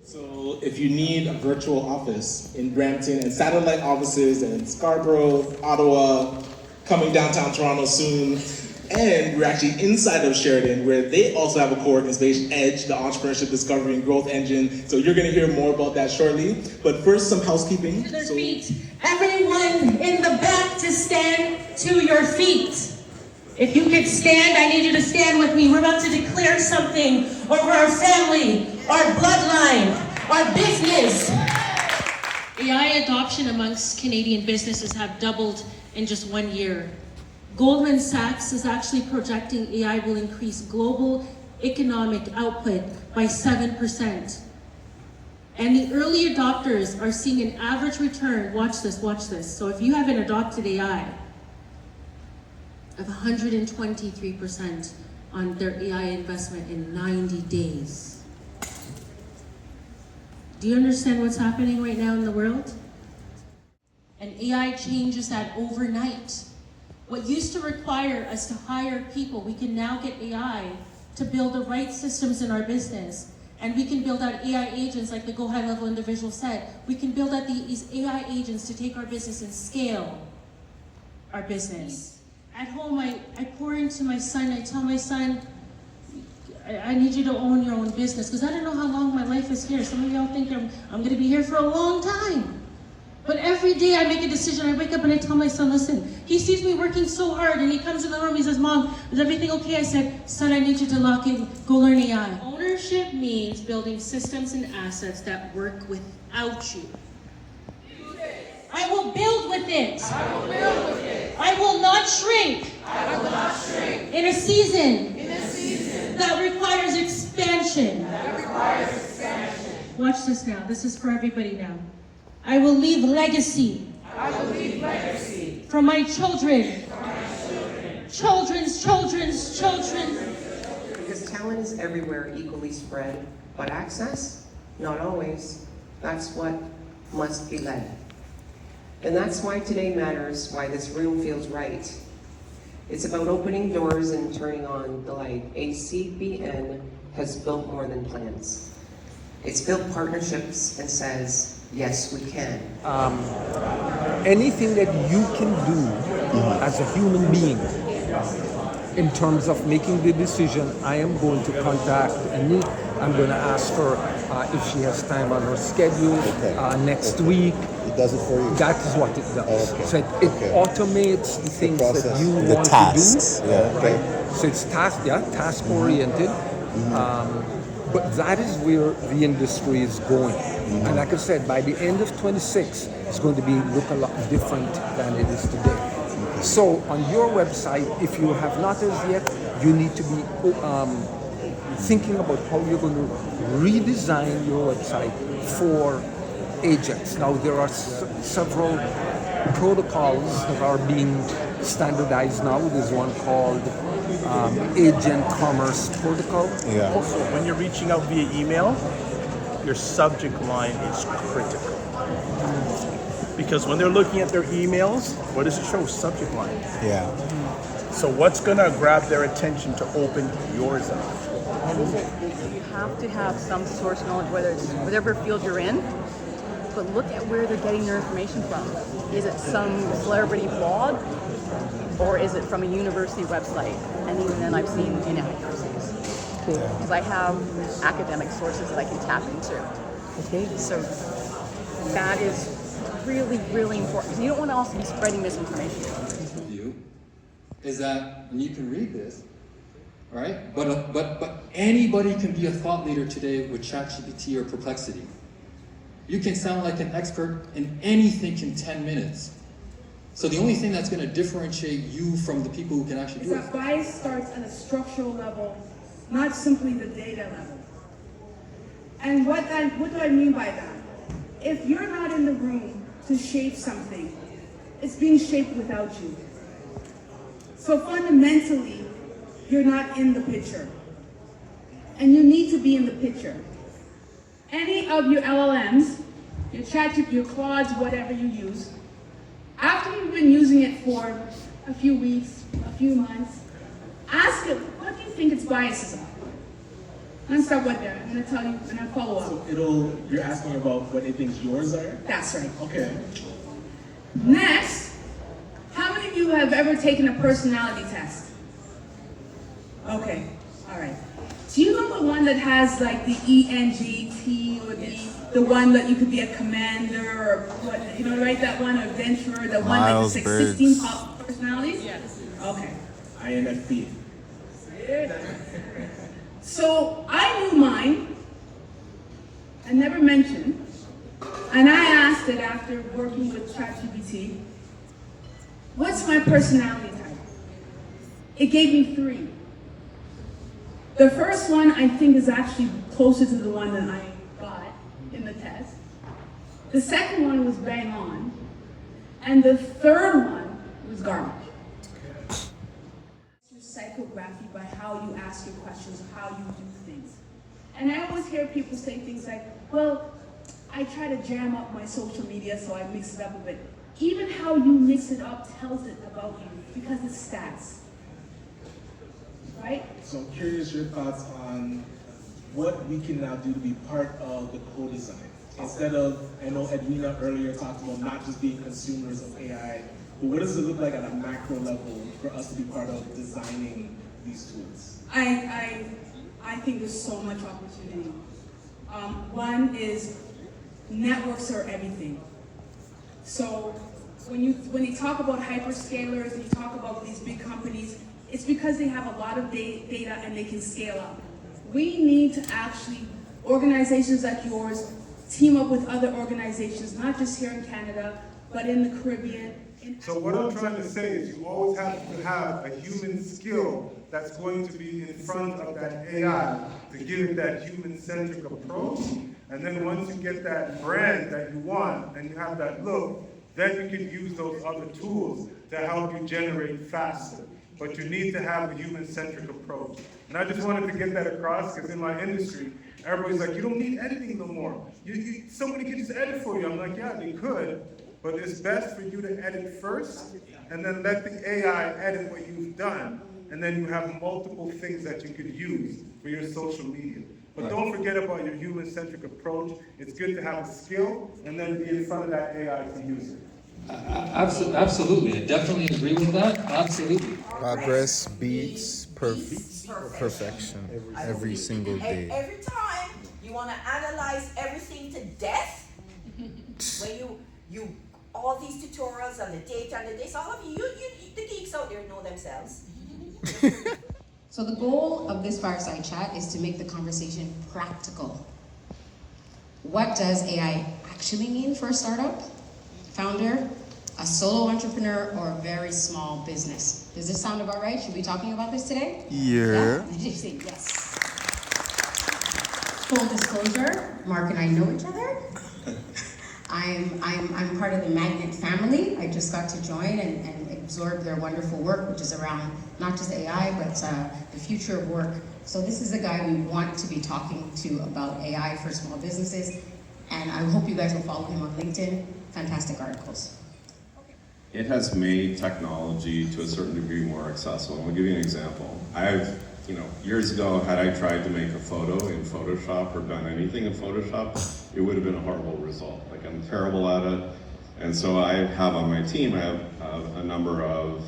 So if you need a virtual office in Brampton and satellite offices in Scarborough, Ottawa, coming downtown Toronto soon, and we're actually inside of Sheridan where they also have a co-working space, Edge, the entrepreneurship discovery and growth engine. So you're gonna hear more about that shortly. But first, some housekeeping. To their feet. Everyone in the back to stand to your feet. If you could stand, I need you to stand with me. We're about to declare something over our family, our bloodline, our business. AI adoption amongst Canadian businesses have doubled in just 1 year. Goldman Sachs is actually projecting AI will increase global economic output by 7%. And the early adopters are seeing an average return, watch this. So if you haven't adopted AI, of 123% on their AI investment in 90 days. Do you understand what's happening right now in the world? And AI changes that overnight. What used to require us to hire people, we can now get AI to build the right systems in our business. And we can build out AI agents like the Go High Level individual said. We can build out these AI agents to take our business and scale our business. At home, I pour into my son. I tell my son, I need you to own your own business because I don't know how long my life is here. Some of y'all think I'm going to be here for a long time. But every day I make a decision. I wake up and I tell my son, listen, he sees me working so hard and he comes in the room, he says, Mom, is everything okay? I said, son, I need you to lock in, go learn AI. Ownership means building systems and assets that work without you. I will build with it. I will build with it. I will not shrink. I will not shrink. In a season. In a season. That requires expansion. That requires expansion. Watch this now. This is for everybody now. I will leave legacy. I will leave legacy. For my children. For my children. Children's children. Because talent is everywhere equally spread, but access, not always. That's what must be led. And that's why today matters, why this room feels right. It's about opening doors and turning on the light. ACBN has built more than plans. It's built partnerships and says, yes, we can. Anything that you can do as a human being in terms of making the decision, I am going to contact Annie. I'm going to ask her if she has time on her schedule next week. It does it for you. That is what it does. Okay. So it automates the things that you want tasks. to do. Yeah, okay. Right? So it's task oriented. But that is where the industry is going. And like I said, by the end of 26, it's going to look a lot different than it is today. So on your website, if you have not as yet, you need to be thinking about how you're going to redesign your website for agents. Now there are several protocols that are being standardized now. There's one called Agent Commerce Protocol. Yeah. Also, when you're reaching out via email, your subject line is critical. Because when they're looking at their emails, what does it show? Subject line. Yeah. So what's going to grab their attention to open yours up? You have to have some source knowledge, whether it's whatever field you're in, but look at where they're getting their information from. Is it some celebrity blog, or is it from a university website? And even then I've seen inaccuracies. Because I have academic sources that I can tap into. Okay. So that is really, really important. You don't want to also be spreading misinformation. View is that, and you can read this, right? But anybody can be a thought leader today with ChatGPT or Perplexity. You can sound like an expert in anything in 10 minutes. So the only thing that's going to differentiate you from the people who can actually do it. That bias starts at a structural level, not simply the data level. And what do I mean by that? If you're not in the room to shape something, it's being shaped without you. So fundamentally, you're not in the picture. And you need to be in the picture. Any of your LLMs, your ChatGPT, your Claudes, whatever you use, after you've been using it for a few weeks, a few months, ask it, what do you think its biases are? I'm gonna start with that. I'm gonna tell you and I'll follow up. So you're asking about what it thinks yours are? That's right. Okay. Next, how many of you have ever taken a personality test? Okay, all right. Do you know the one that has like the ENGT or the one that you could be a commander or what, you know, right? That one, adventurer, the one that's like 16 personalities? Yes. Okay. INFP. So I knew mine. I never mentioned. And I asked it after working with ChatGPT, what's my personality type? It gave me 3. The first one I think is actually closer to the one that I got in the test. The second one was bang on. And the third one was garbage. Your psychography by how you ask your questions, how you do things. And I always hear people say things like, well, I try to jam up my social media so I mix it up a bit. Even how you mix it up tells it about you because it's stats. Right? So I'm curious your thoughts on what we can now do to be part of the co-design. Instead of, I know Edwina earlier talked about not just being consumers of AI, but what does it look like at a macro level for us to be part of designing these tools? I think there's so much opportunity. One is networks are everything. So when you talk about hyperscalers and you talk about these big companies, it's because they have a lot of data and they can scale up. We need to actually, organizations like yours, team up with other organizations, not just here in Canada, but in the Caribbean. So what I'm trying to say is you always have to have a human skill that's going to be in front of that AI to give it that human-centric approach. And then once you get that brand that you want and you have that look, then you can use those other tools to help you generate faster. But you need to have a human-centric approach. And I just wanted to get that across because in my industry, everybody's like, you don't need editing no more. Somebody can just edit for you. I'm like, yeah, they could. But it's best for you to edit first and then let the AI edit what you've done. And then you have multiple things that you could use for your social media. But don't forget about your human-centric approach. It's good to have a skill and then be in front of that AI to use it. Absolutely, I definitely agree with that. Absolutely. Progress beats perfection every single day. Every time you want to analyze everything to death, when you all these tutorials and the data and the this, all of you the geeks out there know themselves. So the goal of this fireside chat is to make the conversation practical. What does AI actually mean for a startup, founder, a solo entrepreneur, or a very small business? Does this sound about right? Should we be talking about this today? Yeah. Did you say yes? Full disclosure, Mark and I know each other. I'm part of the Magnet family. I just got to join and absorb their wonderful work, which is around not just AI, but the future of work. So this is the guy we want to be talking to about AI for small businesses. And I hope you guys will follow him on LinkedIn. Fantastic articles. It has made technology to a certain degree more accessible. I'll give you an example. Years ago, had I tried to make a photo in Photoshop or done anything in Photoshop, it would have been a horrible result. Like, I'm terrible at it. And so I have on my team, I have a number of,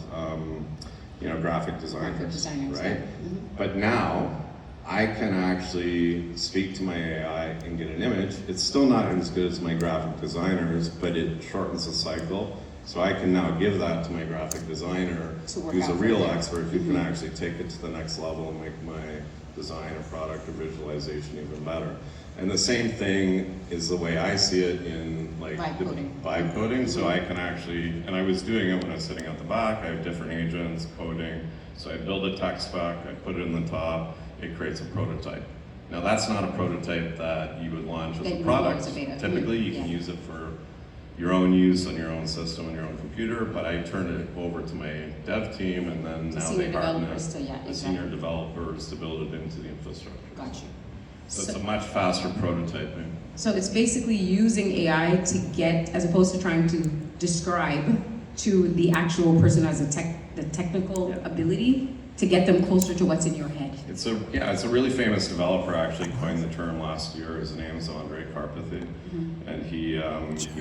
graphic designers, right? Yeah. Mm-hmm. But now, I can actually speak to my AI and get an image. It's still not as good as my graphic designers, but it shortens the cycle. So I can now give that to my graphic designer, who's a real expert, who can actually take it to the next level and make my design or product or visualization even better. And the same thing is the way I see it in vibe coding. So I can actually, and I was doing it when I was sitting at the back, I have different agents coding. So I build a tech spec, I put it in the top, it creates a prototype. Now that's not a prototype that you would launch as a product. Typically you can use it for your own use on your own system on your own computer, but I turn it over to my dev team, and then now they harden it, the senior developers to build it into the infrastructure. Got you. So it's a much faster prototyping. So it's basically using AI to get, as opposed to trying to describe to the actual person who has the technical ability to get them closer to what's in your head? It's a really famous developer actually coined the term last year. His name is Andre Karpathy, and he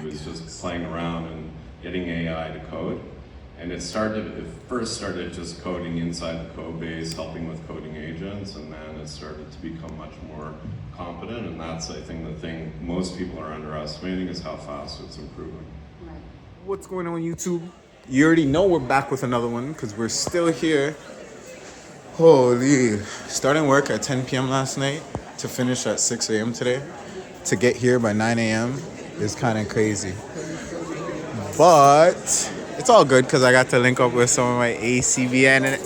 was just playing around and getting AI to code. And it first started just coding inside the code base, helping with coding agents, and then it started to become much more competent. And that's, I think, the thing most people are underestimating is how fast it's improving. What's going on, YouTube? You already know we're back with another one because we're still here. Holy. Starting work at 10 p.m. last night to finish at 6 a.m. today. To get here by 9 a.m. is kind of crazy. But it's all good because I got to link up with some of my ACBN and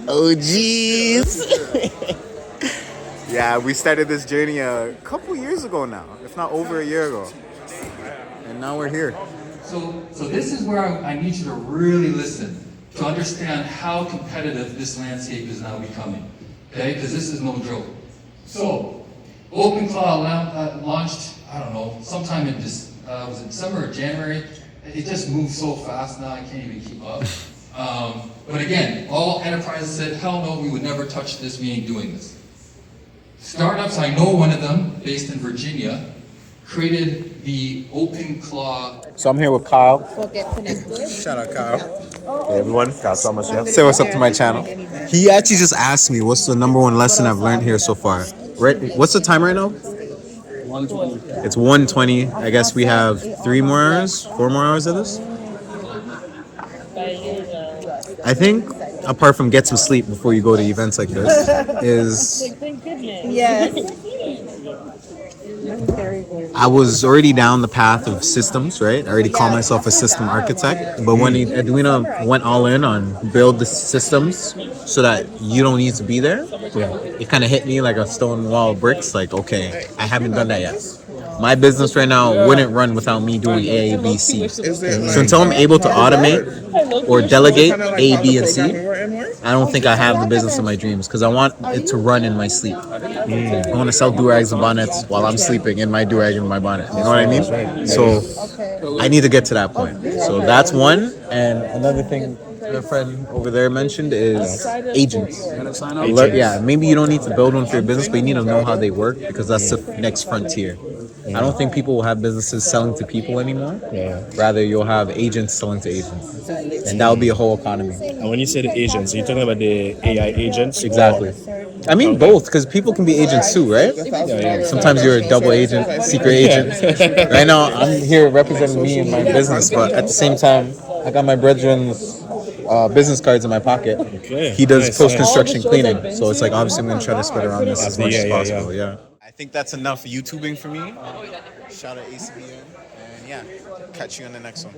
OGs. Yeah, we started this journey a couple years ago now, if not over a year ago. And now we're here. So this is where I need you to really listen to understand how competitive this landscape is now becoming, okay? Because this is no joke. So, OpenClaw launched, I don't know, sometime in was it December or January? It just moves so fast now, I can't even keep up. But again, all enterprises said, hell no, we would never touch this, we ain't doing this. Startups, I know one of them, based in Virginia, created the OpenClaw. So I'm here with Kyle. We'll get connected. Shout out Kyle. Hey everyone, Kyle Thomas, yeah. Say what's up to my channel. He actually just asked me what's the number one lesson I've learned here so far. Right? What's the time right now? 120. It's 1:20. I guess we have 4 more hours of this. I think, apart from get some sleep before you go to events like this, is Yes. I was already down the path of systems, right? I already call myself a system architect. But when Edwina went all in on build the systems so that you don't need to be there, it kind of hit me like a stone wall of bricks. Like, okay, I haven't done that yet. My business right now wouldn't run without me doing A, B, C. So until I'm able to automate or delegate A, B, and C, I don't think I have the business of my dreams because I want it to run in my sleep. I want to sell do-rags and bonnets while I'm sleeping in my do-rag and my bonnet. You know what I mean? So I need to get to that point. So that's one. And another thing a friend over there mentioned is agents. Yeah, maybe you don't need to build one for your business, but you need to know how they work because that's the next frontier. I don't think people will have businesses selling to people anymore. Rather, you'll have agents selling to agents. And that'll be a whole economy. And when you say the agents, you're talking about the AI agents? Exactly. I mean both, because people can be agents too, right? Sometimes you're a double agent, secret agent. Right now, I'm here representing me and my business, but at the same time, I got my brethren's business cards in my pocket. He does post-construction cleaning, so it's like obviously I'm going to try to spread around this as much as possible. Yeah. I think that's enough YouTubing for me. Shout out ACBN, and yeah, catch you on the next one.